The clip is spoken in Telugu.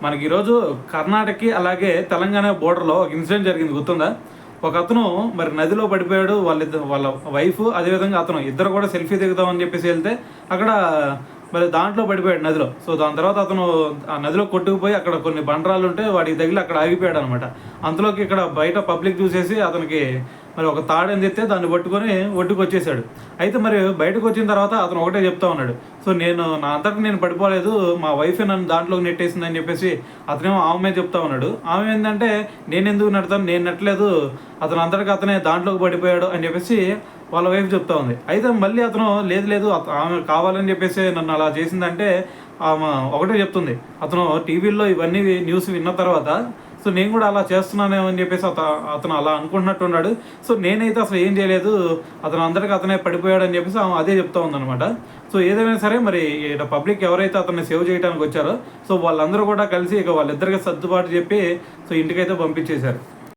మనకి ఈరోజు కర్ణాటకకి అలాగే తెలంగాణ బోర్డర్లో ఒక ఇన్సిడెంట్ జరిగింది, గుర్తుందా? ఒక అతను మరి నదిలో పడిపోయాడు, వాళ్ళ వైఫ్ అదేవిధంగా అతను ఇద్దరు కూడా సెల్ఫీ దిగుదామని చెప్పేసి వెళ్తే అక్కడ మరి దాంట్లో పడిపోయాడు నదిలో. సో దాని తర్వాత అతను ఆ నదిలో కొట్టుకుపోయి అక్కడ కొన్ని బండరాలు ఉంటే వాడికి తగిలి అక్కడ ఆగిపోయాడు అనమాట. అంతలోకి ఇక్కడ బయట పబ్లిక్ చూసేసి అతనికి మరి ఒక తాడని తెస్తే దాన్ని పట్టుకొని ఒడ్డుకు వచ్చేసాడు. అయితే మరి బయటకు వచ్చిన తర్వాత అతను ఒకటే చెప్తా ఉన్నాడు, సో నేను నా అంతటా నేను పడిపోలేదు, మా వైఫే నన్ను దాంట్లోకి నెట్టేసిందని చెప్పేసి అతనేమో ఆమె చెప్తా ఉన్నాడు. ఆమె ఏంటంటే నేను ఎందుకు నెడతాను, నేను నెట్టలేదు, అతను అంతటికి అతనే దాంట్లోకి పడిపోయాడు అని చెప్పేసి వాళ్ళ వైఫ్ చెప్తా ఉంది. అయితే మళ్ళీ అతను లేదు ఆమె కావాలని చెప్పేసి నన్ను అలా చేసిందంటే ఆమె ఒకటే చెప్తుంది, అతను టీవీల్లో ఇవన్నీ న్యూస్ విన్న తర్వాత సో నేను కూడా అలా చేస్తున్నానేమో అని చెప్పేసి అతను అలా అనుకుంటున్నట్టున్నాడు. సో నేనైతే అసలు ఏం చేయలేదు, అతను అందరికీ అతనే పడిపోయాడు అని చెప్పేసి ఆమె అదే చెప్తా ఉందన్నమాట. సో ఏదైనా సరే మరి పబ్లిక్ ఎవరైతే అతన్ని సేవ్ చేయడానికి వచ్చారో సో వాళ్ళందరూ కూడా కలిసి ఇక వాళ్ళిద్దరికి సర్దుబాటు చెప్పి సో ఇంటికైతే పంపించేశారు.